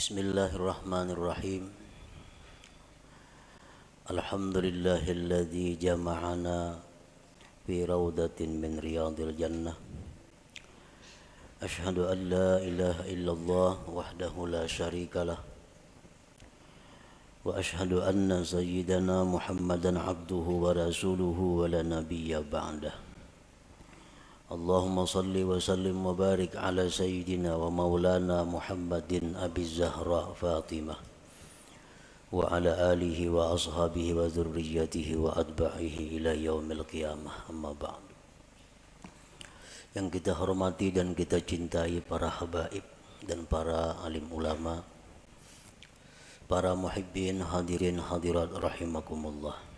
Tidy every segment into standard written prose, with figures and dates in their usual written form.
Bismillahirrahmanirrahim. Alhamdulillahilladzi jama'ana fi rawdatin min riyadil jannah. Ashhadu an la ilaha illallah wahdahu la syarikalah. Wa ashhadu anna sayyidana Muhammadan abduhu wa rasuluhu wa la nabiyya ba'dah. Allahumma salli wa sallim wa barik ala sayyidina wa maulana Muhammadin Abi Zahra Fatimah wa ala alihi wa ashabihi wa dhurriyyatihi wa adba'ihi ila yaumil qiyamah, amma ba'd. Yang kita hormati dan kita cintai para habaib dan para alim ulama, para muhibbin hadirin hadirat rahimakumullah.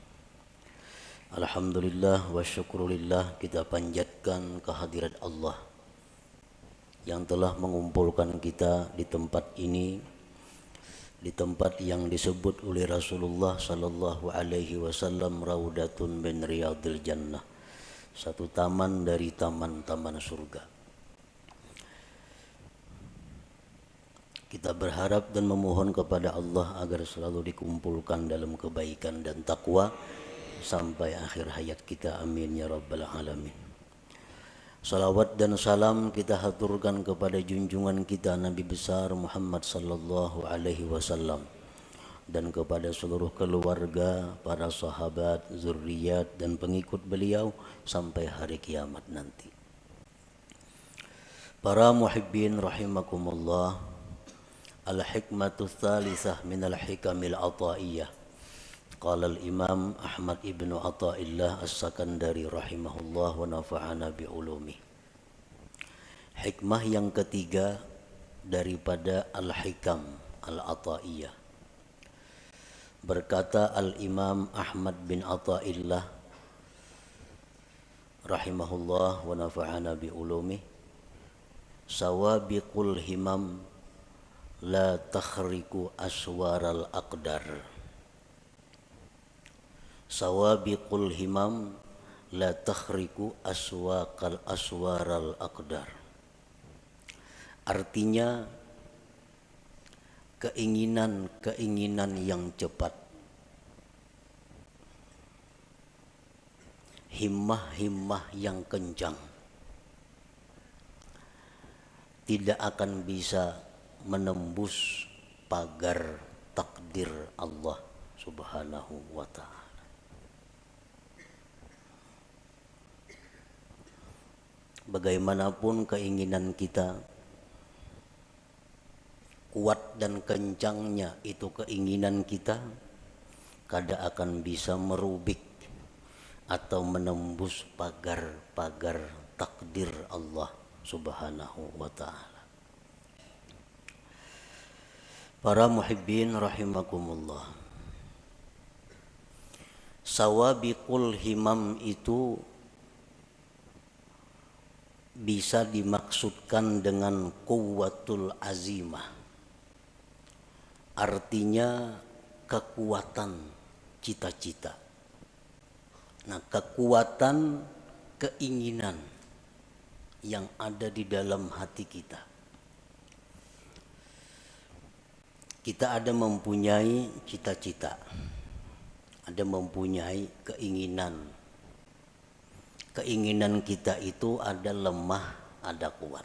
Alhamdulillah wa syukrulillah, kita panjatkan kehadirat Allah yang telah mengumpulkan kita di tempat ini, di tempat yang disebut oleh Rasulullah sallallahu alaihi wasallam raudatun min riyadil jannah, satu taman dari taman-taman surga. Kita berharap dan memohon kepada Allah agar selalu dikumpulkan dalam kebaikan dan takwa sampai akhir hayat kita, amin ya rabbal alamin. Salawat dan salam kita haturkan kepada junjungan kita Nabi besar Muhammad sallallahu alaihi wasallam dan kepada seluruh keluarga, para sahabat, zurriyat dan pengikut beliau sampai hari kiamat nanti. Para muhibbin rahimakumullah, al-hikmatu tsalisah minal hikamil ataiyah. Qala al-Imam Ahmad ibnu Athaillah As-Sakandari rahimahullah wa nafa'ana bi'ulumi. Hikmah yang ketiga daripada al-hikam al-Athaiyah. Berkata al-Imam Ahmad bin Athaillah rahimahullah wa nafa'ana bi'ulumi, sawabiqul himam la takhriku aswaral aqdar. Sawabiqul himam la takhriku aswaral aqdar. Artinya keinginan yang cepat, himmah yang kencang tidak akan bisa menembus pagar takdir Allah Subhanahu wa ta'ala. Bagaimanapun keinginan kita, kuat dan kencangnya itu keinginan kita, kada akan bisa merubik atau menembus pagar-pagar takdir Allah Subhanahu wa ta'ala. Para muhibbin rahimakumullah, sawabiqul himam itu bisa dimaksudkan dengan quwwatul azimah, artinya kekuatan cita-cita. Nah, kekuatan keinginan yang ada di dalam hati kita. Kita ada mempunyai cita-cita, ada mempunyai keinginan. Keinginan kita itu ada lemah, ada kuat.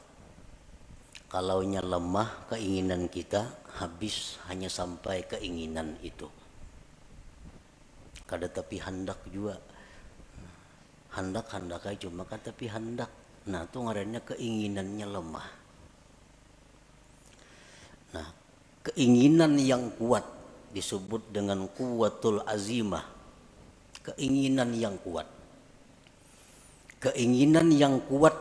Kalaunya lemah keinginan kita, habis hanya sampai keinginan itu. Kada tapi hendak juga. Hendak aja cuma kada tapi hendak. Nah, itu ngarannya keinginannya lemah. Nah, keinginan yang kuat disebut dengan quwwatul azimah. Keinginan yang kuat. Keinginan yang kuat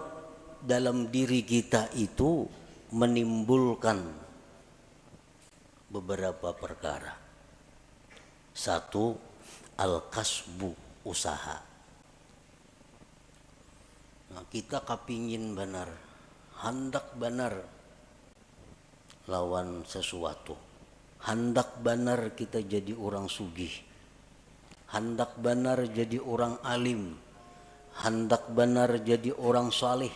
dalam diri kita itu menimbulkan beberapa perkara. Satu, al-kasbu, usaha. Nah, kita kapingin benar, hendak benar lawan sesuatu. Hendak benar kita jadi orang sugih. Hendak benar jadi orang alim. Hendak benar jadi orang saleh.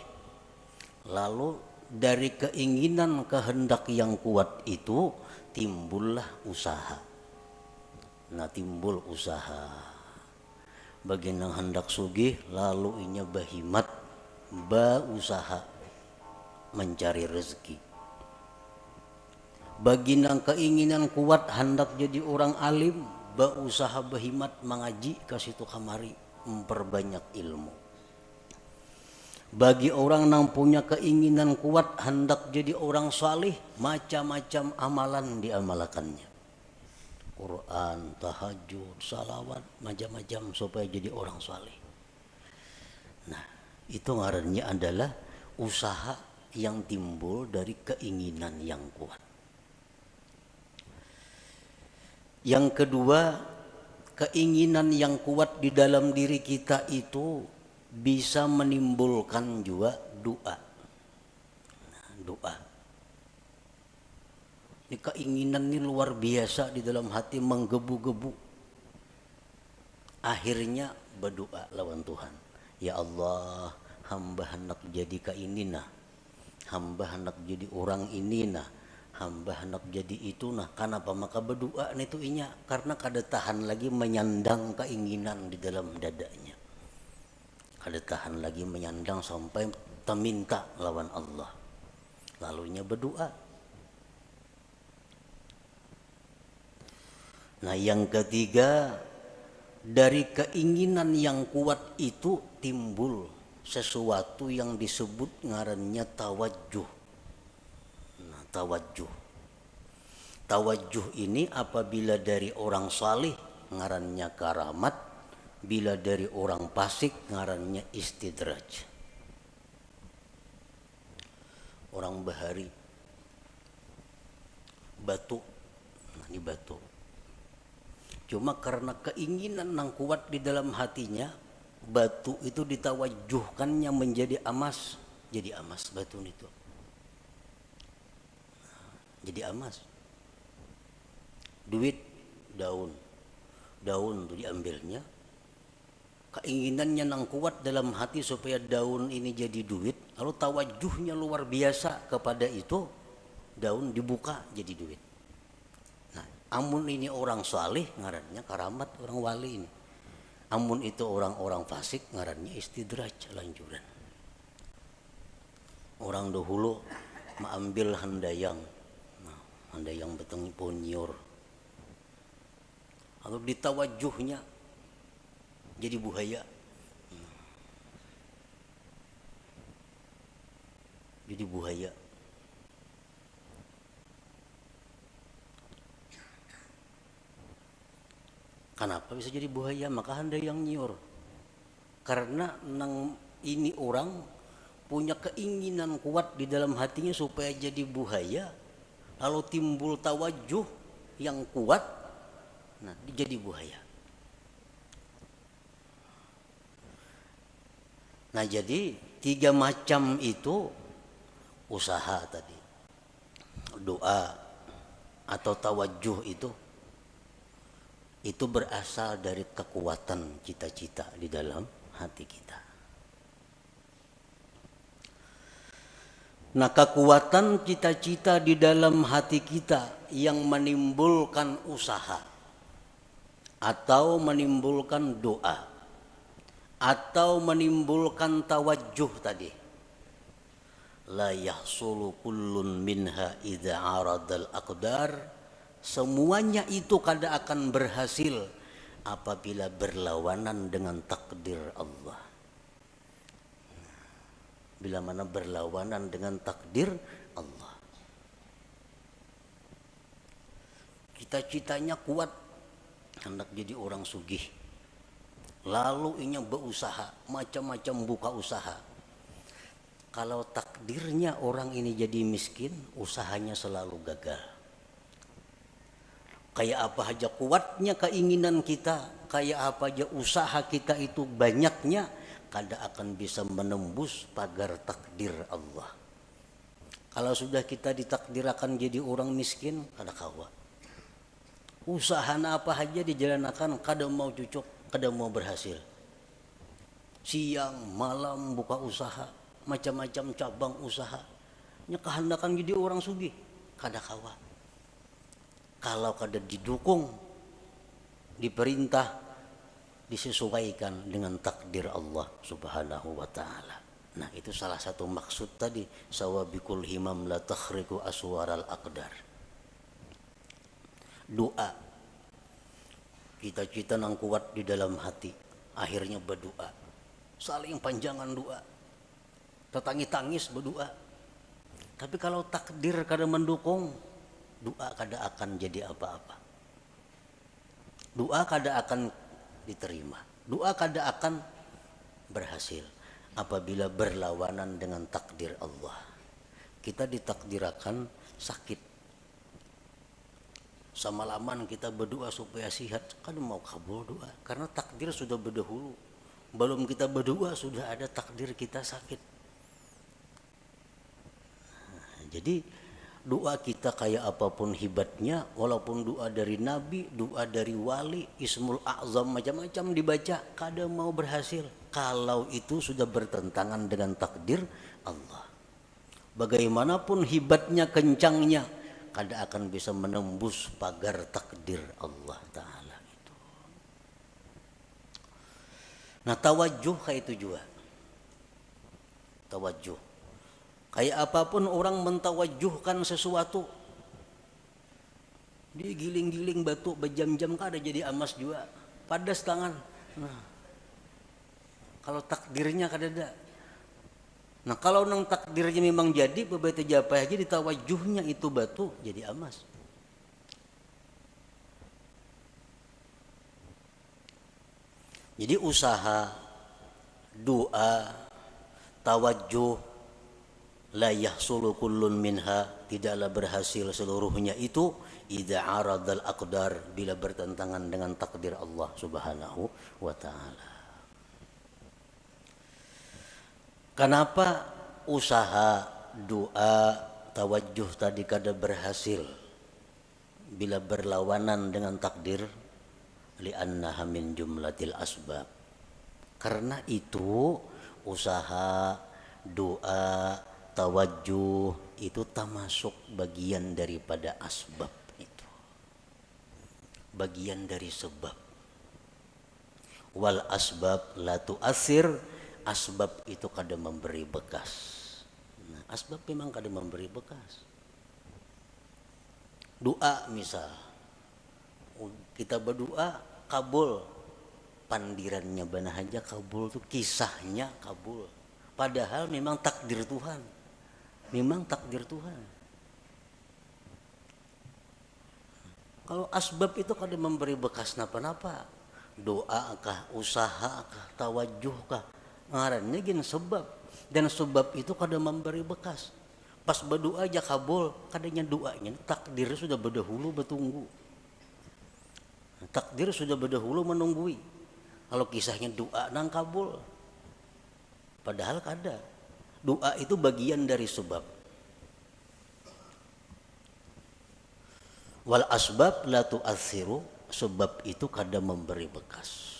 Lalu dari keinginan kehendak yang kuat itu timbullah usaha. Nah, timbul usaha. Bagi yang hendak sugih lalu inya bahimat usaha mencari rezeki. Bagi yang keinginan kuat hendak jadi orang alim, usaha bahimat mengaji ke situ kamari memperbanyak ilmu. Bagi orang yang punya keinginan kuat hendak jadi orang salih, macam-macam amalan diamalkannya. Quran, tahajud, salawat, macam-macam supaya jadi orang salih. Nah, itu ngarannya adalah usaha yang timbul dari keinginan yang kuat. Yang kedua, keinginan yang kuat di dalam diri kita itu bisa menimbulkan juga doa. Nah, doa. Ini keinginan ini luar biasa di dalam hati menggebu-gebu. Akhirnya berdoa lawan Tuhan. Ya Allah, hamba hendak jadi kainina. Hamba hendak jadi orang ini nah. Hamba hendak jadi itu nah. Kenapa maka berdoa itu inya? Karena kada tahan lagi menyandang keinginan di dalam dadanya. Kada tahan lagi menyandang sampai meminta lawan Allah. Lalunya berdoa. Nah, yang ketiga, dari keinginan yang kuat itu timbul sesuatu yang disebut ngarannya tawajjuh. Nah, tawajjuh. Tawajjuh ini apabila dari orang salih ngarannya karamat, bila dari orang fasik ngarannya istidraj. Orang bahari batu. Nah, ini batu. Cuma karena keinginan yang kuat di dalam hatinya, batu itu ditawajuhkannya menjadi emas, jadi emas batu itu. Jadi emas. Duit, daun itu diambilnya. Keinginannya yang kuat dalam hati supaya daun ini jadi duit, lalu tawajuhnya luar biasa kepada itu, daun dibuka jadi duit. Amun ini orang salih ngarannya karamat, orang wali ini. Amun itu orang-orang fasik ngarannya istidraj, lanjuran. Orang dahulu mengambil handayang. Nah, handayang beteng ponyur. Lalu ditawajuhnya jadi buhaya. Jadi buhaya. Kenapa bisa jadi buaya? Maka handayang nyiur. Karena ini orang punya keinginan kuat di dalam hatinya supaya jadi buaya, lalu timbul tawajuh yang kuat, nah jadi buaya. Nah, jadi 3 macam itu usaha tadi, doa atau tawajuh itu berasal dari kekuatan cita-cita di dalam hati kita. Nah, kekuatan cita-cita di dalam hati kita yang menimbulkan usaha atau menimbulkan doa atau menimbulkan tawajuh tadi. La yahsulu kullun minha idza aradal aqdar. Semuanya itu kada akan berhasil apabila berlawanan dengan takdir Allah. Bila mana berlawanan dengan takdir Allah. Cita-citanya kuat, hendak jadi orang sugih. Lalu inya berusaha, macam-macam buka usaha. Kalau takdirnya orang ini jadi miskin, usahanya selalu gagal. Kayak apa aja kuatnya keinginan kita, kayak apa aja usaha kita itu banyaknya, kada akan bisa menembus pagar takdir Allah. Kalau sudah kita ditakdirkan jadi orang miskin, kada kawa. Usaha apa aja dijalankan, kada mau cucuk, kada mau berhasil. Siang, malam buka usaha, macam-macam cabang usaha. nya kehendakan jadi orang sugih kada kawa. Kalau kada didukung, diperintah, disesuaikan dengan takdir Allah Subhanahu wa taala. Nah, itu salah satu maksud tadi, sawabikul himam la takhriqu aswaral aqdar. Doa, cita-cita nang kuat di dalam hati, akhirnya berdoa, saling panjangan doa, tetangis-tangis berdoa. Tapi kalau takdir kada mendukung, doa kada akan jadi apa-apa. Doa kada akan diterima, doa kada akan berhasil apabila berlawanan dengan takdir Allah. Kita ditakdirakan sakit, semalaman kita berdoa supaya sehat, kan mau kabul doa karena takdir sudah berdahulu. Belum kita berdoa sudah ada takdir kita sakit. Jadi doa kita kayak apapun hebatnya, walaupun doa dari nabi, doa dari wali, ismul a'zam macam-macam dibaca, kada mau berhasil kalau itu sudah bertentangan dengan takdir Allah. Bagaimanapun hebatnya, kencangnya, kada akan bisa menembus pagar takdir Allah Ta'ala itu. Nah, tawajuh kayak itu juga. Tawajuh. Kayak apapun orang mentawajuhkan sesuatu, dia giling-giling batu berjam-jam kada jadi emas juga, padas tangan. Nah, kalau takdirnya kada ada. Nah, kalau nang takdirnya memang jadi, beberapa japa aja ditawajuhnya itu batu jadi emas. Jadi usaha, doa, tawajuh, la yahsulu kullun minha, tidaklah berhasil seluruhnya itu idza aradal aqdar, bila bertentangan dengan takdir Allah Subhanahu wa taala. Kenapa usaha, doa, tawajuh tadi kada berhasil bila berlawanan dengan takdir? Li'annaha min jumlatil asbab. Karena itu usaha, doa, tawajuh itu termasuk bagian daripada asbab itu. Bagian dari sebab. Wal asbab la tu'athir, asbab itu kada memberi bekas. Nah, asbab memang kada memberi bekas. Doa misal, kita berdoa kabul, pandirannya benar aja kabul tuh, kisahnya kabul. Padahal memang takdir Tuhan. Memang takdir Tuhan. Kalau asbab itu kada memberi bekas napa-napa. Doa kah, usaha kah, tawajuh kah, ngarannya gin sebab. Dan sebab itu kada memberi bekas. Pas berdoa aja kabul, kadanya doanya takdir sudah berdahulu bertunggu. Takdir sudah berdahulu menunggui. Kalau kisahnya doa nang kabul, padahal kada. Doa itu bagian dari sebab. Wal asbab la tu'athiru, sebab itu kada memberi bekas.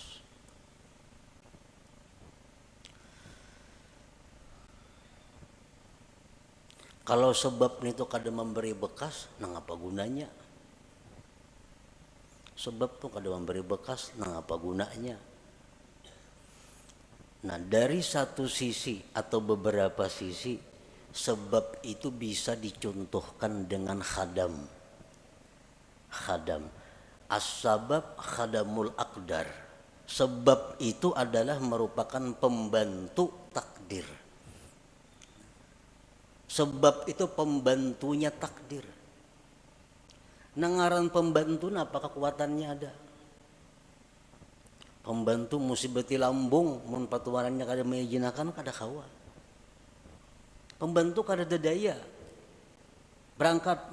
Kalau sebab itu kada memberi bekas, nang apa gunanya? Sebab tuh kada memberi bekas, nang apa gunanya? Nah, dari satu sisi atau beberapa sisi, sebab itu bisa dicontohkan dengan khadam. Khadam. As-sabab khadamul aqdar. Sebab itu adalah merupakan pembantu takdir. Sebab itu pembantunya takdir. Nangaran pembantu apa kekuatannya ada? Pembantu musibati lambung, mun patuarannya kada mengijinakan kada kawa. Pembantu kada daya. Berangkat,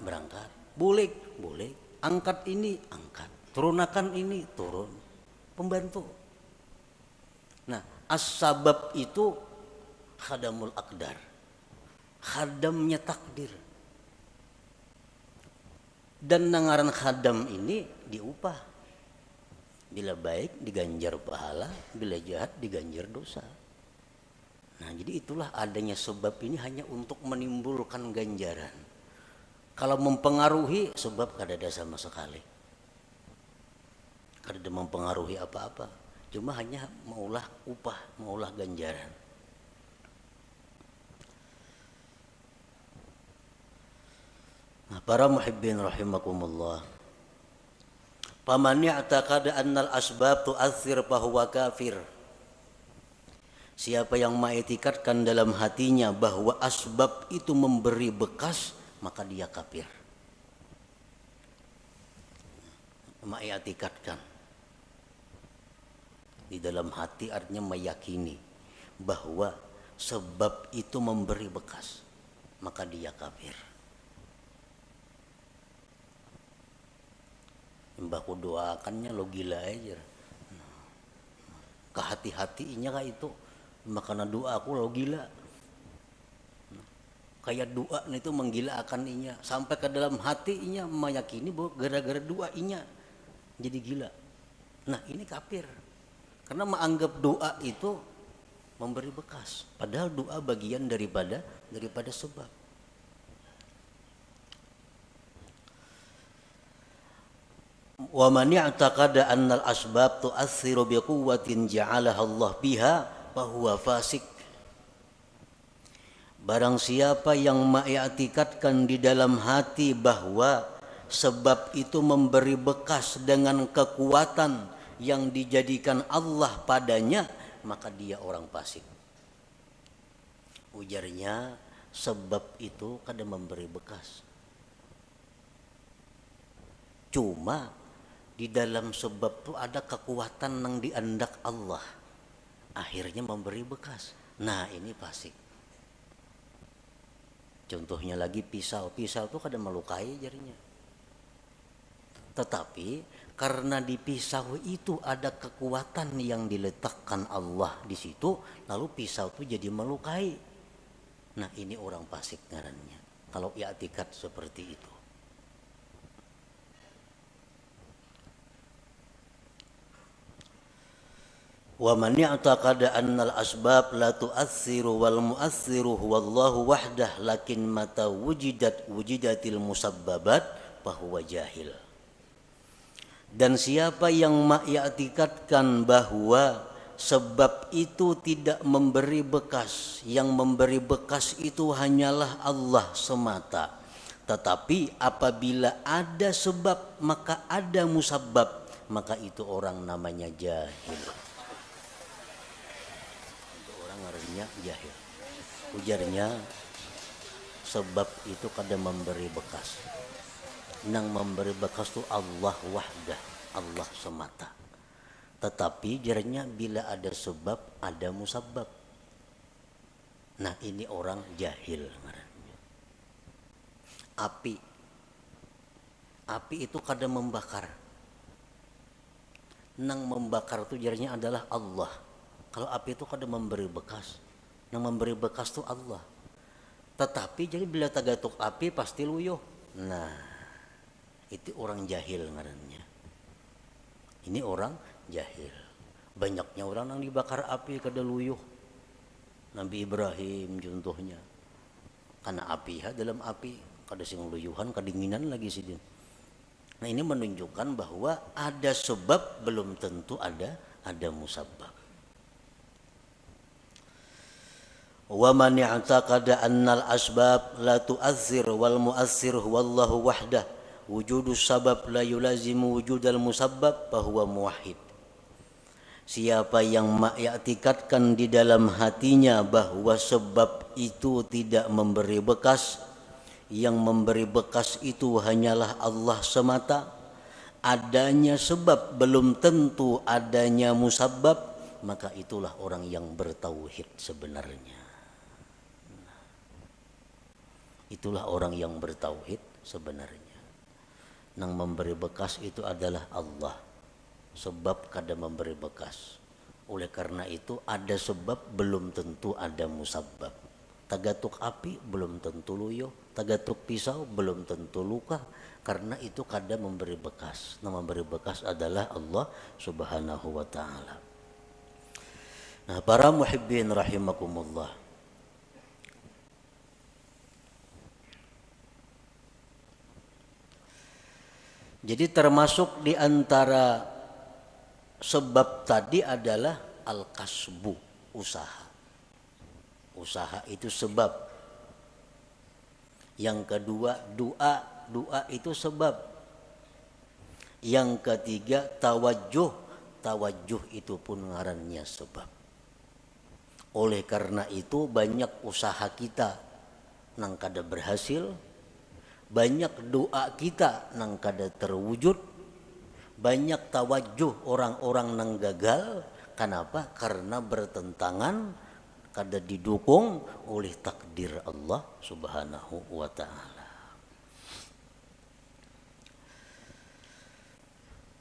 boleh, angkat ini, angkat, turunakan ini, turun. Pembantu. Nah, as-sabab itu khadamul aqdar. Khadamnya takdir. Dan nangaran khadam ini diupah. Bila baik diganjar pahala, bila jahat diganjar dosa. Nah, jadi itulah adanya sebab ini hanya untuk menimbulkan ganjaran. Kalau mempengaruhi sebab kada ada sama sekali. Kada ada mempengaruhi apa-apa. Cuma hanya maulah upah, maulah ganjaran. Nah, para muhibbin rahimakumullah. Faman ya'taqada annal asbab tu'athir fahuwa kafir. Siapa yang mengiktikadkan dalam hatinya bahwa asbab itu memberi bekas, maka dia kafir. Mengiktikadkan di dalam hati artinya meyakini bahwa sebab itu memberi bekas, maka dia kafir. Mbahku doakannya lo gila aja. Kehati-hatinya kah itu, makanya doa aku lo gila. Kayak doa itu menggila akan inya sampai ke dalam hatinya meyakini bahwa gara-gara doa inya jadi gila. Nah, ini kafir. Karena menganggap doa itu memberi bekas, padahal doa bagian daripada sebab. Wa man ya'taqada annal asbab tu'assiru biquwwatin ja'alaha Allah biha fa huwa fasik. Barang siapa yang mengiktikadkan di dalam hati bahwa sebab itu memberi bekas dengan kekuatan yang dijadikan Allah padanya, maka dia orang fasik. Ujarnya, sebab itu kada memberi bekas. Cuma di dalam sebab itu ada kekuatan yang diandak Allah, akhirnya memberi bekas. Nah, ini fasik. Contohnya lagi pisau itu kada melukai jarinya. Tetapi karena di pisau itu ada kekuatan yang diletakkan Allah di situ, lalu pisau itu jadi melukai. Nah, ini orang fasik ngarannya kalau i'tikad seperti itu. Wa man ya'taqada annal asbab la tu'assiru wal mu'assiru huwallahu wahdah lakin mata wujidatil musabbabat fahuwa jahil. Dan siapa yang mengiktikadkan bahwa sebab itu tidak memberi bekas, yang memberi bekas itu hanyalah Allah semata. Tetapi apabila ada sebab maka ada musabbab, maka itu orang namanya jahil. Jahil. Ujarnya, sebab itu kada memberi bekas. Nang memberi bekas itu Allah wahdah, Allah semata. Tetapi jarnya bila ada sebab ada musabbab. Nah, ini orang jahil. Api itu kada membakar. Nang membakar itu jarnya adalah Allah. Kalau api itu kada memberi bekas, yang memberi bekas itu Allah. Tetapi jadi bila tagatuk api pasti luyuh. Nah, itu orang jahil ngarannya. Ini orang jahil. Banyaknya orang yang dibakar api kada luyuh. Nabi Ibrahim contohnya. Karena api dalam api kada sing luyuhan, kedinginan lagi sidin. Nah, ini menunjukkan bahwa ada sebab belum tentu ada musabbab. Wa man i'taqada annal asbab la tu'athir wal mu'athir wallahu wahdah wujudus sabab la yulazimu wujudal musabbab fahuwa muwahhid. Siapa yang mengiktikadkan di dalam hatinya bahwa sebab itu tidak memberi bekas, yang memberi bekas itu hanyalah Allah semata, adanya sebab belum tentu adanya musabbab, maka itulah orang yang bertauhid sebenarnya. Itulah orang yang bertauhid sebenarnya. Nang memberi bekas itu adalah Allah. Sebab kada memberi bekas. Oleh karena itu ada sebab belum tentu ada musabbab. Tagatuk api belum tentu luyuh, tagatuk pisau belum tentu luka, karena itu kada memberi bekas. Nang memberi bekas adalah Allah Subhanahu wa taala. Nah, para muhibbin rahimakumullah. Jadi termasuk di antara sebab tadi adalah al-kasbu, usaha. Usaha itu sebab. Yang kedua doa, doa itu sebab. Yang ketiga tawajjuh, tawajjuh itu pun ngarannya sebab. Oleh karena itu banyak usaha kita nang kada berhasil, banyak doa kita nang kada terwujud, banyak tawajjuh orang-orang nang gagal. Kenapa? Karena bertentangan, kada didukung oleh takdir Allah Subhanahu wa ta'ala.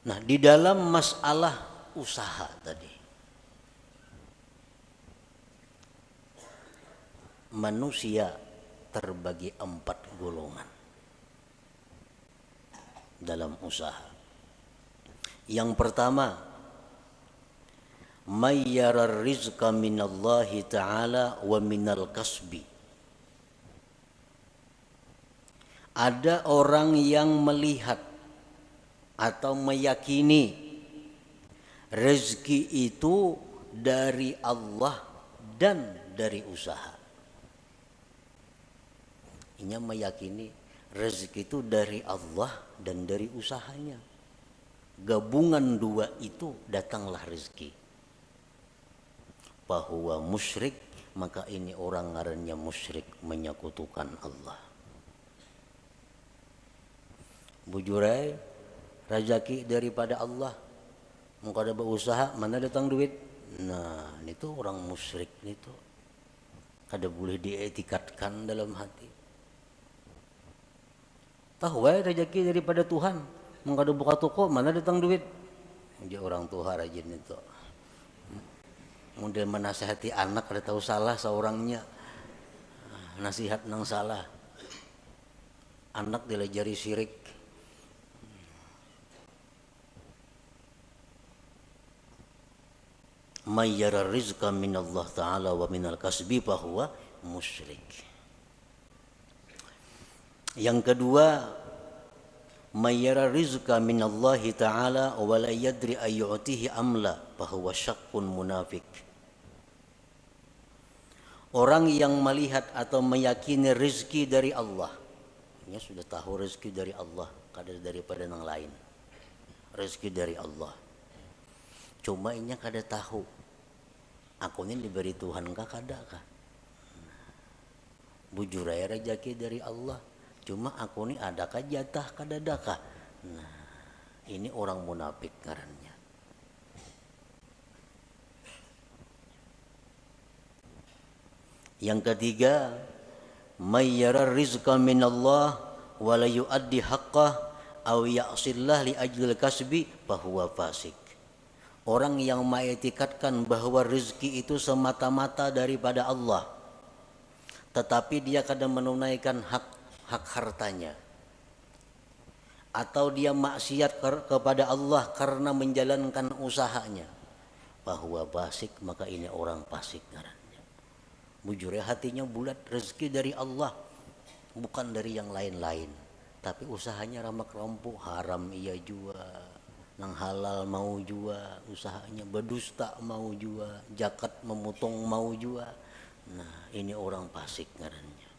Nah, di dalam masalah usaha tadi, manusia terbagi 4 golongan dalam usaha. Yang pertama, may yarar rizqa minallahi ta'ala wa minal kasbi. Ada orang yang melihat atau meyakini rezeki itu dari Allah dan dari usaha. Ini meyakini rezeki itu dari Allah dan dari usahanya. Gabungan dua itu datanglah rezeki. Bahwa musyrik, maka ini orang ngarannya musyrik, menyekutukan Allah. Bujurai rezeki daripada Allah. Mau kada berusaha, mana datang duit? Nah, itu orang musyrik itu. Kada boleh dietikatkan dalam hati. Tahu rezeki daripada Tuhan. Mau kada buka toko, mana datang duit? Dia orang tua rajin itu. Model menasihati anak kada tahu salah seorangnya. Nasihat nang salah. Anak dilajari syirik. May yara rizqa minallah ta'ala wa minal kasbi fahuwa musyrik. Yang kedua, may yara rizqa minallahi ta'ala wa la yadri ayyu'tihi amla fahuwa syakkun munafik. Orang yang melihat atau meyakini rezeki dari Allah, dia sudah tahu rezeki dari Allah, kada daripada yang lain. Rezeki dari Allah. Cuma inya kada tahu. Aku ini diberi Tuhan kah kada kah? Bujur aja rezeki dari Allah. Cuma aku ini adakah jatah kada adakah? Nah, ini orang munafik ngarannya. Yang ketiga, may yara rizqa minallah wa la yuaddi haqqah aw ya'sillah li ajlil kasbi fahuwa fasik. Orang yang mengetikatkan bahwa rezeki itu semata-mata daripada Allah, tetapi dia kadang menunaikan hak hartanya, atau dia maksiat kepada Allah karena menjalankan usahanya, bahwa fasik, maka ini orang fasik ngarannya. Bujur ya, hatinya bulat, rezeki dari Allah, bukan dari yang lain-lain, tapi usahanya ramak rampuk, haram ia jua, nang halal mau jua, usahanya berdusta mau jua, zakat memotong mau jua. Nah, ini orang fasik ngarannya.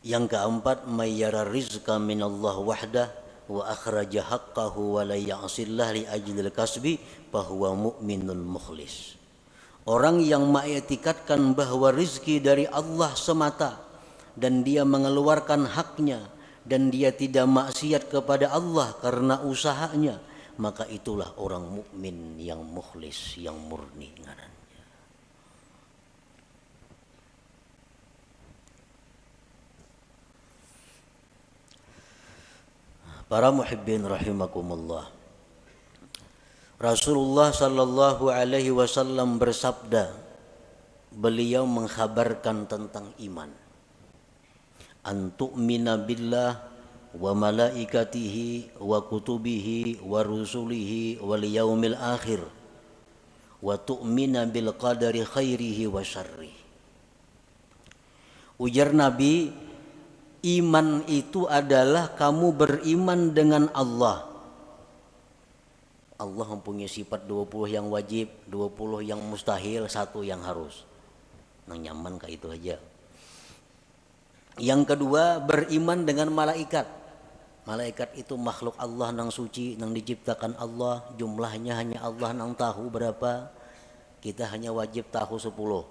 Yang keempat, may yara rizqa minallah wahdah wa akhraja haqqahu wa la ya'sillah li ajlil kasbi fahuwa mu'minun mukhlis. Orang yang mengetikatkan bahwa rezeki dari Allah semata dan dia mengeluarkan haknya dan dia tidak maksiat kepada Allah karena usahanya, maka itulah orang mukmin yang mukhlis, yang murni ngarannya. Para muhibbin rahimakumullah. Rasulullah sallallahu alaihi wasallam bersabda, beliau mengkhabarkan tentang iman. Antu'mina billah wa malaikatihi wa kutubihi wa rusulihi wal yaumil akhir wa tu'mina bil qadari khairihi wa syarrihi. Ujar Nabi, iman itu adalah kamu beriman dengan Allah. Allah mempunyai sifat 20 yang wajib, 20 yang mustahil, 1 yang harus. Nang nyaman kayak itu aja. Yang kedua, beriman dengan malaikat. Malaikat itu makhluk Allah nang suci, nang diciptakan Allah, jumlahnya hanya Allah nang tahu berapa. Kita hanya wajib tahu 10.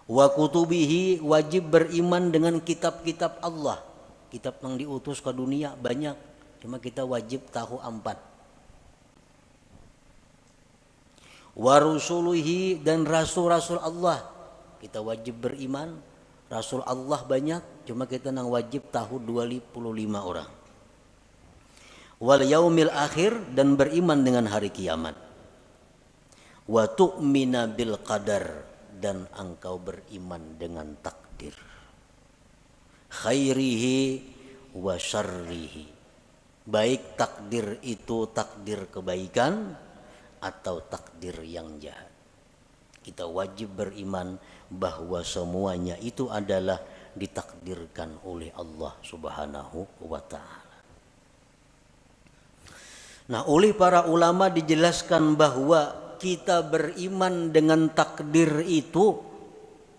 Wa kutubihi, wajib beriman dengan kitab-kitab Allah. Kitab yang diutus ke dunia banyak, cuma kita wajib tahu 4. Wa rusulihi, dan rasul-rasul Allah, kita wajib beriman. Rasul Allah banyak, cuma kita nang wajib tahu 25 orang. Wal yaumil akhir, dan beriman dengan hari kiamat. Wa tu'mina bil qadar, dan engkau beriman dengan takdir. Khairihi wa syarrihi, baik takdir itu takdir kebaikan atau takdir yang jahat. Kita wajib beriman bahwa semuanya itu adalah ditakdirkan oleh Allah Subhanahu wa ta'ala. Nah, oleh para ulama dijelaskan bahwa kita beriman dengan takdir itu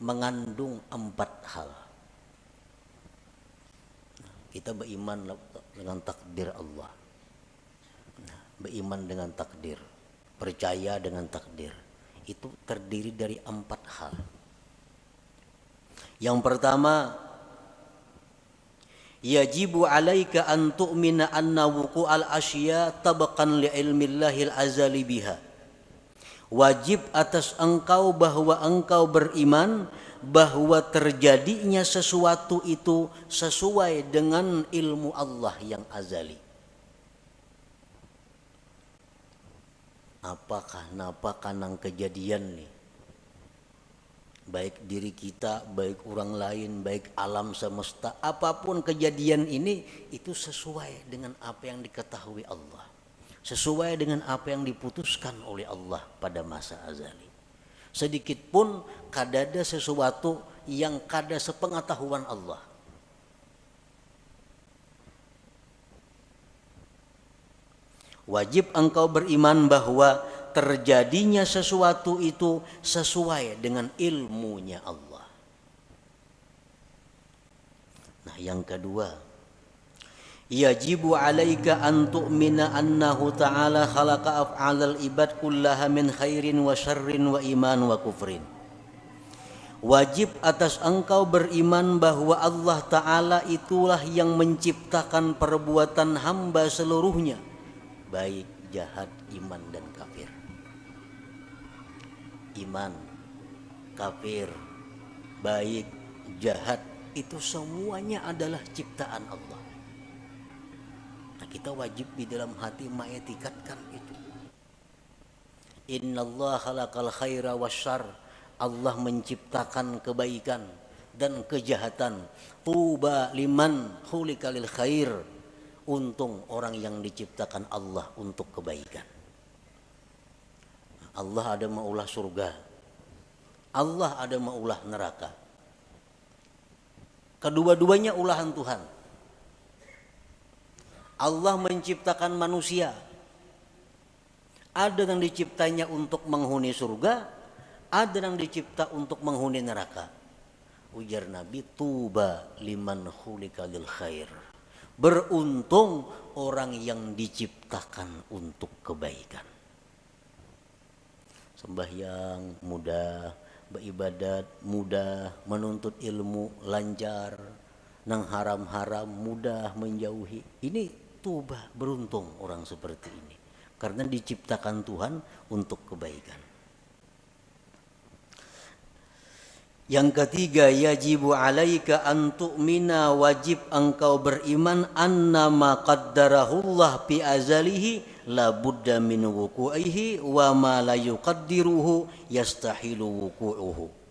mengandung 4 hal. Kita beriman dengan takdir Allah. Beriman dengan takdir, percaya dengan takdir, itu terdiri dari 4 hal. Yang pertama, yajibu alaika an tu'mina anna wuqu'al asya tabaqan li ilmillahil azali biha. Wajib atas engkau bahwa engkau beriman bahwa terjadinya sesuatu itu sesuai dengan ilmu Allah yang azali. Apakah napa kanang kejadian nih? Baik diri kita, baik orang lain, baik alam semesta, apapun kejadian ini itu sesuai dengan apa yang diketahui Allah. Sesuai dengan apa yang diputuskan oleh Allah pada masa azali. Sedikit pun kadada sesuatu yang kada sepengetahuan Allah. Wajib engkau beriman bahwa terjadinya sesuatu itu sesuai dengan ilmunya Allah. Nah, yang kedua, yajibu alaika an tu'mina annahu ta'ala khalaqa af'alal ibad kullaha min khairin wa syarrin wa iman wa kufrin. Wajib atas engkau beriman bahwa Allah Ta'ala itulah yang menciptakan perbuatan hamba seluruhnya, baik jahat, iman dan kafir. Iman, kafir, baik, jahat, itu semuanya adalah ciptaan Allah. Kita wajib di dalam hati mengetikatkan itu. Innallaha khalaqal khaira wasyarr, Allah menciptakan kebaikan dan kejahatan. Tuba liman khuliqa lil khair, untung orang yang diciptakan Allah untuk kebaikan. Allah ada maulah surga, Allah ada maulah neraka. Kedua-duanya ulahan Tuhan. Allah menciptakan manusia, ada yang diciptanya untuk menghuni surga, ada yang dicipta untuk menghuni neraka. Ujar Nabi, tuba liman khuliqa lil khair, beruntung orang yang diciptakan untuk kebaikan. Sembahyang mudah, beribadat mudah, menuntut ilmu lancar, nang haram-haram mudah menjauhi. Ini tuba, beruntung orang seperti ini, karena diciptakan Tuhan untuk kebaikan. Yang ketiga, yajibu alaika an tu'mina, wajib engkau beriman annama qaddarahullah fi azalihi la budda min wuqu'ihi wa ma la yuqaddiruhu yastahilu wuqu'uhu.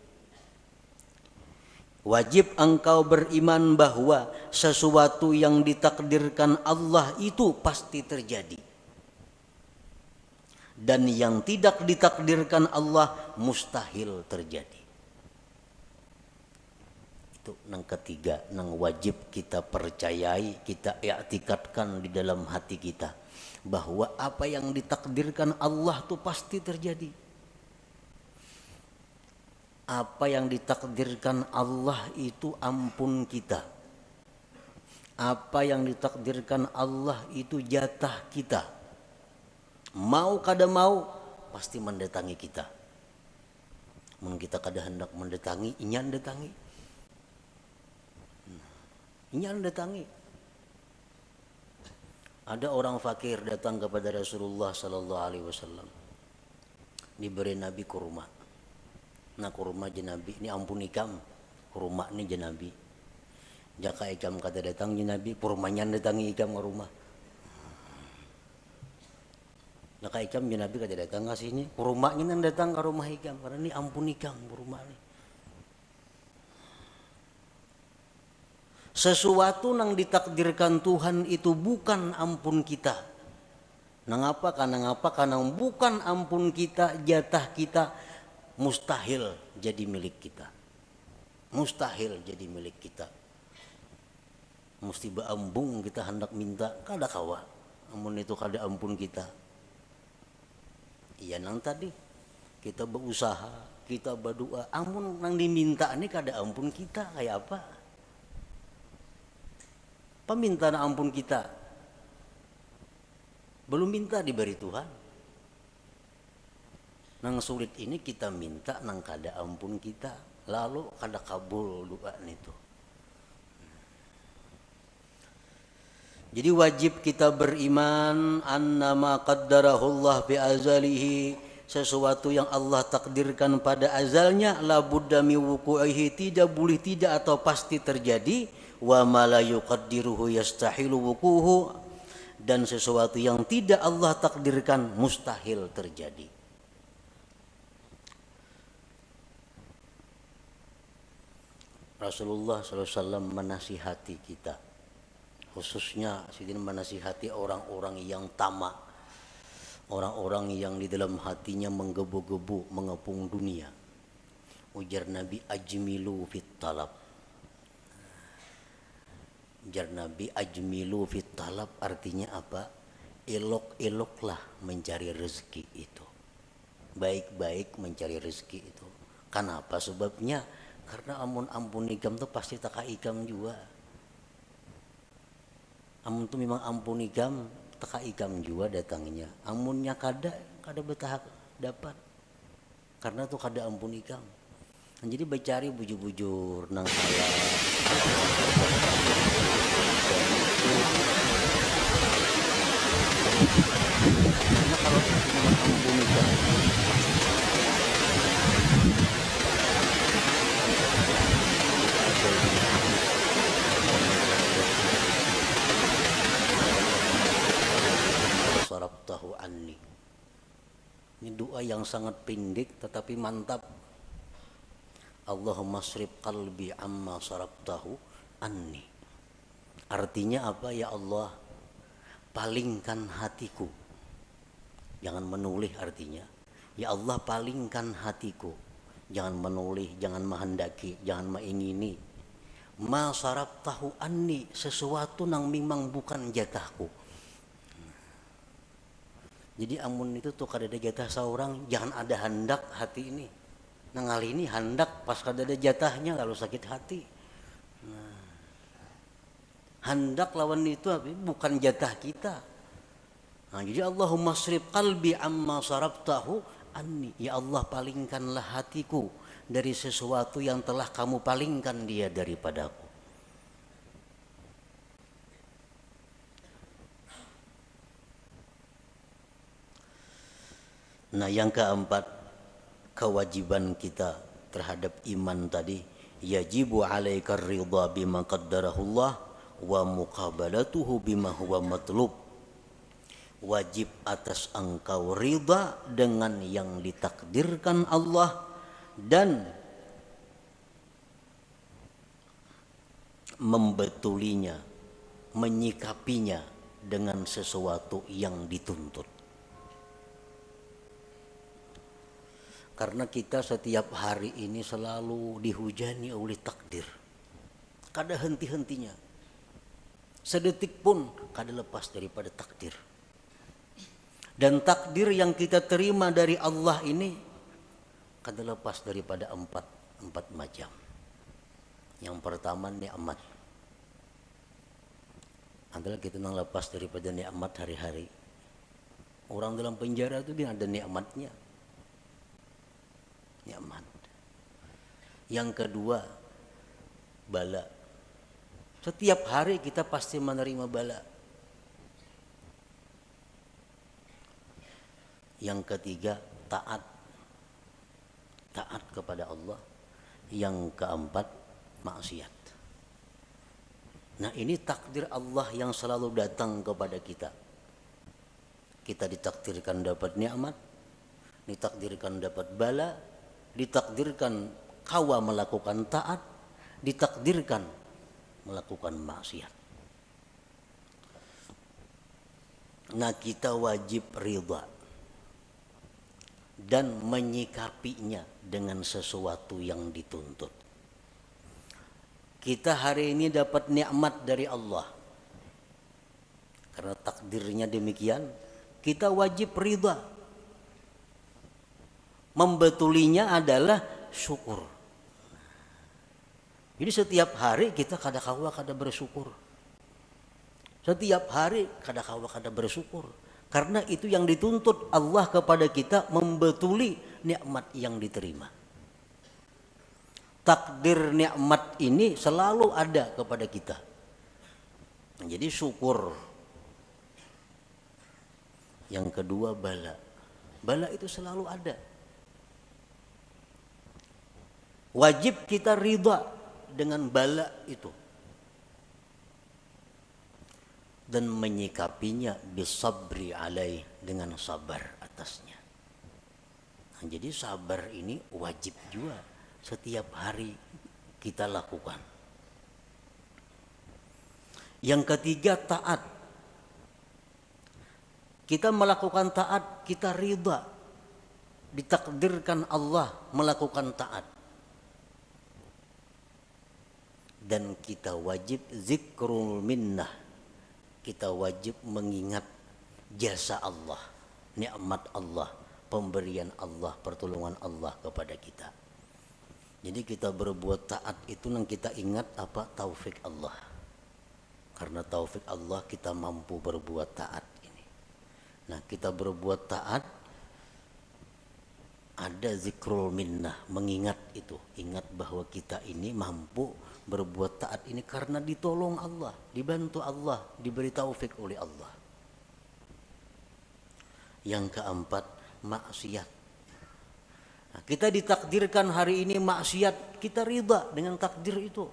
Wajib engkau beriman bahwa sesuatu yang ditakdirkan Allah itu pasti terjadi. dan yang tidak ditakdirkan Allah mustahil terjadi. Itu yang ketiga, yang wajib kita percayai, kita i'tikadkan di dalam hati kita, bahwa apa yang ditakdirkan Allah itu pasti terjadi. Apa yang ditakdirkan Allah itu ampun kita. Apa yang ditakdirkan Allah itu jatah kita. Mau kada mau pasti mendatangi kita. Mun kita kada hendak mendatangi, inyan datangi. Inyan datangi. Ada orang fakir datang kepada Rasulullah sallallahu alaihi wasallam. Diberi Nabi kurma. Nah kurma jenabi ini ampun ikam. Kurma ini jenabi. Jaka ikam kata datang jenabi, kurmanya datangi ikam ke rumah. Jaka ikam jenabi kata datang ke sini, kurmanya nang datang ke rumah ikam karena ini ampun ikam kurma ini. Sesuatu yang ditakdirkan Tuhan itu bukan ampun kita. Nangapa? Karena bukan ampun kita, jatah kita mustahil jadi milik kita. Mustahil jadi milik kita. Mesti beambung kita hendak minta, kada kawa. Amun itu kada ampun kita. Iya nang tadi kita berusaha, kita berdoa, amun nang diminta ini kada ampun kita kayak apa? Peminta ampun kita belum minta diberi Tuhan. Nang sulit ini kita minta nang kada ampun kita, lalu kada kabul doa itu. Jadi wajib kita beriman annama qaddarahullah bi azalihi, sesuatu yang Allah takdirkan pada azalnya la budda mi wuqu'ihi, tidak boleh tidak atau pasti terjadi, wa ma la yuqaddiruhu yastahilu wuquhu, dan sesuatu yang tidak Allah takdirkan mustahil terjadi. Rasulullah SAW menasihati kita, khususnya sidin menasihati orang-orang yang tamak, orang-orang yang di dalam hatinya menggebu-gebu mengepung dunia. Ujar Nabi, ajmilu fit talab. Ujar Nabi, ajmilu fit talab artinya apa? Elok-eloklah mencari rezeki itu. Baik-baik mencari rezeki itu. Kenapa sebabnya? Karena ampun ikam tuh pasti tak ikam juga. Amun tuh memang ampun ikam, tak ikam juga datangnya. Amunnya kada betah dapat. Karena tuh kada ampun ikam. Nah, jadi bercari bujur-bujur nang salah. Karena kalau memang ampun ikam, sarabtahu anni. Ini doa yang sangat pendek tetapi mantap. Allahumma srib qalbi amma sarabtahu anni. Artinya apa? Ya Allah, palingkan hatiku. Jangan menoleh artinya. Ya Allah, palingkan hatiku. Jangan menoleh, jangan menghendaki, jangan mengingini. Ma sarabtahu anni, sesuatu yang memang bukan jatahku. Jadi amun itu tuh kada ada jatah seorang, jangan ada hendak hati ini. Nang kali ini hendak pas kada ada jatahnya kalau sakit hati. Nah, hendak lawan itu apa? Bukan jatah kita. Nah, jadi Allahumma srib qalbi amma sarabtahu anni. Ya Allah, palingkanlah hatiku dari sesuatu yang telah kamu palingkan dia daripadaku. Nah, yang keempat, kewajiban kita terhadap iman tadi, yajibu alaika ridha bima qaddarahullah wa muqabalatuhu bima huwa matlub. Wajib atas engkau ridha dengan yang ditakdirkan Allah dan membetulinya, menyikapinya dengan sesuatu yang dituntut. Karena kita setiap hari ini selalu dihujani oleh takdir. Kada henti-hentinya. Sedetik pun kada lepas daripada takdir. Dan takdir yang kita terima dari Allah ini kada lepas daripada empat macam. Yang pertama nikmat. Adalah kita nang lepas daripada nikmat hari-hari. Orang dalam penjara itu dia ada nikmatnya. Nikmat. Yang kedua bala. Setiap hari kita pasti menerima bala. Yang ketiga taat. Taat kepada Allah. Yang keempat maksiat. Nah, ini takdir Allah yang selalu datang kepada kita. Kita ditakdirkan dapat nikmat, ditakdirkan dapat bala, ditakdirkan kawa melakukan taat, ditakdirkan melakukan maksiat. Nah, kita wajib ridha dan menyikapinya dengan sesuatu yang dituntut. Kita hari ini dapat nikmat dari Allah. Karena takdirnya demikian, kita wajib ridha. Membetulinya adalah syukur. Jadi setiap hari kita kada bersyukur. Setiap hari kada bersyukur. Karena itu yang dituntut Allah kepada kita, membetuli nikmat yang diterima. Takdir nikmat ini selalu ada kepada kita. Jadi syukur. Yang kedua bala. Bala itu selalu ada. Wajib kita ridha dengan bala itu. Dan menyikapinya bisabri alaih, dengan sabar atasnya. Nah, jadi sabar ini wajib juga setiap hari kita lakukan. Yang ketiga taat. Kita melakukan taat, kita ridha. Ditakdirkan Allah melakukan taat. Dan kita wajib zikrul minnah. Kita wajib mengingat jasa Allah, nikmat Allah, pemberian Allah, pertolongan Allah kepada kita. Jadi kita berbuat taat itu yang kita ingat apa? Taufik Allah. Karena taufik Allah kita mampu berbuat taat ini. Nah, kita berbuat taat, ada zikrul minnah, mengingat itu. Ingat bahwa kita ini mampu berbuat taat ini karena ditolong Allah, dibantu Allah, diberi taufik oleh Allah. Yang keempat, maksiat. Nah, kita ditakdirkan hari ini maksiat, kita ridha dengan takdir itu.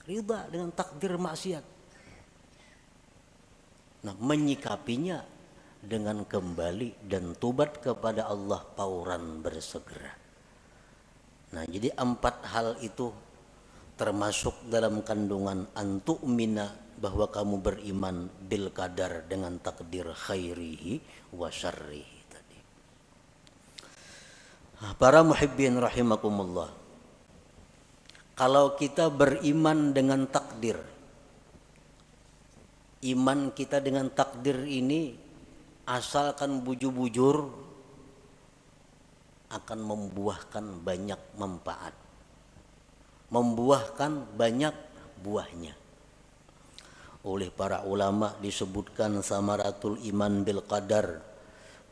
Ridha dengan takdir maksiat. Nah, menyikapinya dengan kembali dan tobat kepada Allah pauran bersegera. Nah, jadi 4 hal itu termasuk dalam kandungan antu'mina, bahwa kamu beriman bil qadar, dengan takdir khairihi wa syarrihi. Para muhibbin rahimakumullah, kalau kita beriman dengan takdir, iman kita dengan takdir ini asalkan bujur-bujur akan membuahkan banyak manfaat, membuahkan banyak buahnya. Oleh para ulama disebutkan samaratul iman bil qadar,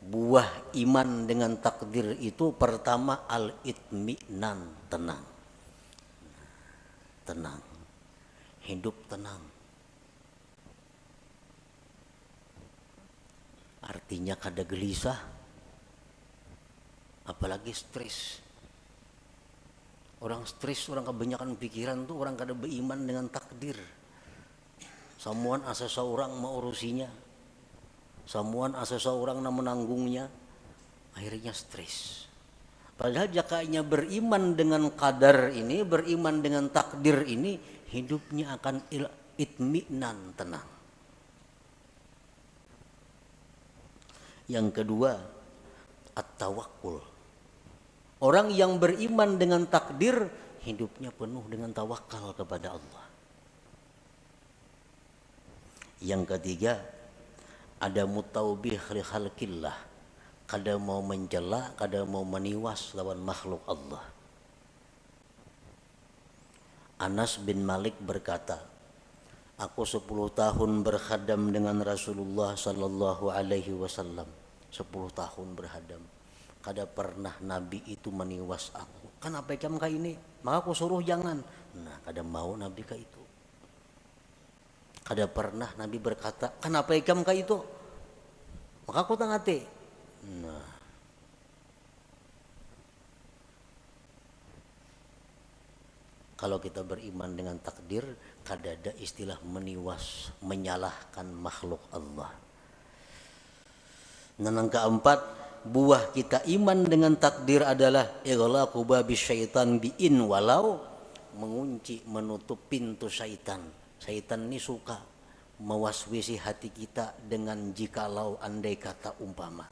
buah iman dengan takdir itu pertama al-itminan, tenang. Tenang. Hidup tenang. Artinya kada gelisah, apalagi stres. Orang stres, orang kebanyakan pikiran tuh orang kada beriman dengan takdir. Samuan asa seorang mau urusinya, samuan asa seorang na menanggungnya, akhirnya stres. Padahal jakanya beriman dengan qadar ini, beriman dengan takdir ini, hidupnya akan itminan, tenang. Yang kedua, at-tawakkul. Orang yang beriman dengan takdir, hidupnya penuh dengan tawakal kepada Allah. Yang ketiga, ada mutaubih li khalqillah, kada mau mencela, kada mau meniwas lawan makhluk Allah. Anas bin Malik berkata, aku 10 tahun berkhadam dengan Rasulullah sallallahu alaihi wasallam. 10 tahun berkhadam. Kada pernah Nabi itu meniwas aku. Kan apa ikam kayak ini? Maka aku suruh jangan. Nah, kada mau Nabi kayak itu. Kada pernah Nabi berkata, kan apa ikam kayak itu? Maka aku tangati. Nah, kalau kita beriman dengan takdir, kada ada istilah meniwas, menyalahkan makhluk Allah. Dan yang keempat, buah kita iman dengan takdir adalah ighlaqu babi syaitan bi'in walau, mengunci, menutup pintu syaitan. Syaitan ini suka mewaswisi hati kita dengan jikalau, andai kata, umpama.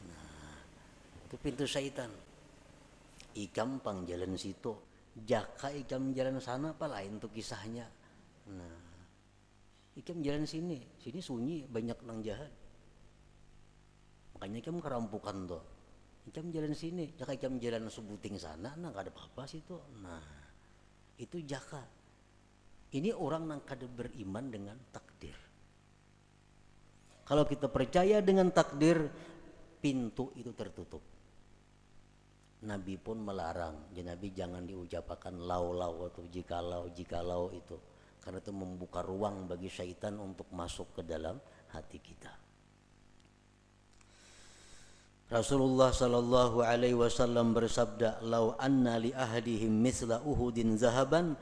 Nah, itu pintu syaitan. Ikam pang jalan situ, jaka ikam jalan sana, apa lain tuh kisahnya. Nah, ikam jalan sini sunyi, banyak nang jahat. Makanya ikam kerampukan tuh. Ikam jalan sini, jaka ikam jalan sebuting sana, nah gak ada apa-apa situ. Nah, itu jaka. Ini orang yang kada beriman dengan takdir. Kalau kita percaya dengan takdir, pintu itu tertutup. Nabi pun melarang, Nabi jangan diucapkan lau-lau atau jikalau itu, karena itu membuka ruang bagi syaitan untuk masuk ke dalam hati kita. Rasulullah sallallahu alaihi wasallam bersabda, "Lau anna li ahadihim mithla Uhudin zahaban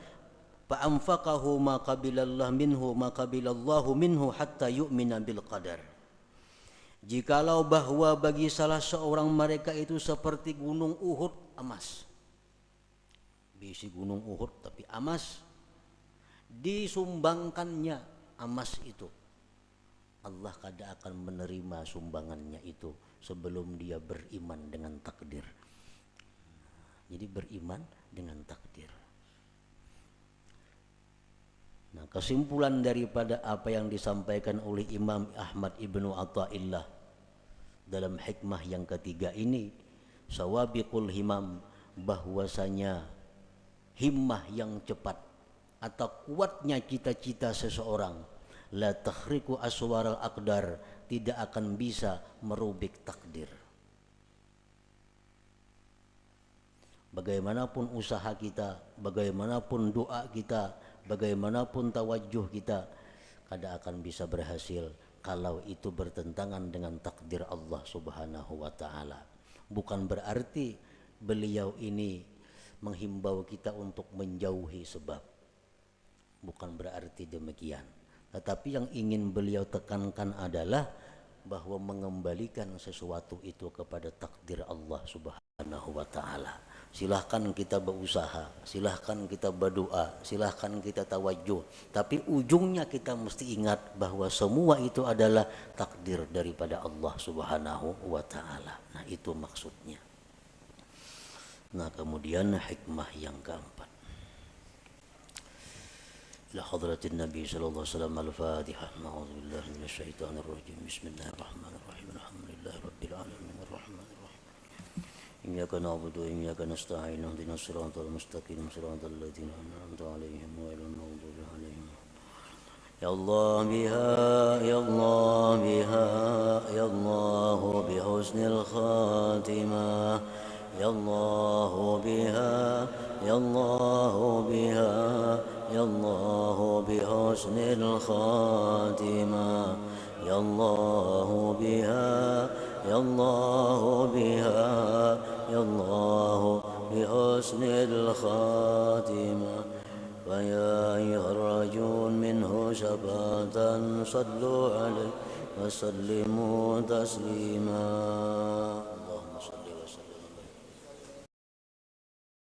fa anfaqahu ma qabilallahu minhu hatta yu'mina bil qadar." Jikalau bahwa bagi salah seorang mereka itu seperti gunung Uhud emas. Bisi gunung Uhud tapi emas, disumbangkannya emas itu, Allah kada akan menerima sumbangannya itu sebelum dia beriman dengan takdir. Jadi beriman dengan takdir. Nah, kesimpulan daripada apa yang disampaikan oleh Imam Ahmad ibnu Athaillah dalam hikmah yang ketiga ini, sawabiqul himam, bahwasanya himmah yang cepat atau kuatnya cita-cita seseorang, la tahriku aswaral aqdar, tidak akan bisa merubik takdir. Bagaimanapun usaha kita, bagaimanapun doa kita, bagaimanapun tawajuh kita, kada akan bisa berhasil kalau itu bertentangan dengan takdir Allah Subhanahu wa taala. Bukan berarti beliau ini menghimbau kita untuk menjauhi sebab. Bukan berarti demikian. Tetapi yang ingin beliau tekankan adalah bahwa mengembalikan sesuatu itu kepada takdir Allah Subhanahu wa taala. Silahkan kita berusaha, silahkan kita berdoa, silahkan kita tawajuh, tapi ujungnya kita mesti ingat bahwa semua itu adalah takdir daripada Allah Subhanahu wa taala. Nah, itu maksudnya. Nah, kemudian hikmah yang keempat. إلى حضرة النبي صلى الله عليه وسلم الفاتحة. أعوذ بالله من الشيطان الرجيم. بسم الله الرحمن الرحيم. الحمد لله رب العالمين الرحمن الرحيم إياك نعبد وإياك نستعين اهدنا الصراط المستقيم صراط الذين أنعمت عليهم غير المغضوب عليهم. يا الله بها يا الله بها يا الله بحسن الخاتمة يا الله بها يا الله بها يا الله بحسن الخاتمة يا الله بها يا الله بها يا الله بحسن الخاتمة ويا أيها الرجل منه شفاعة صلوا عليه وسلموا تسليما.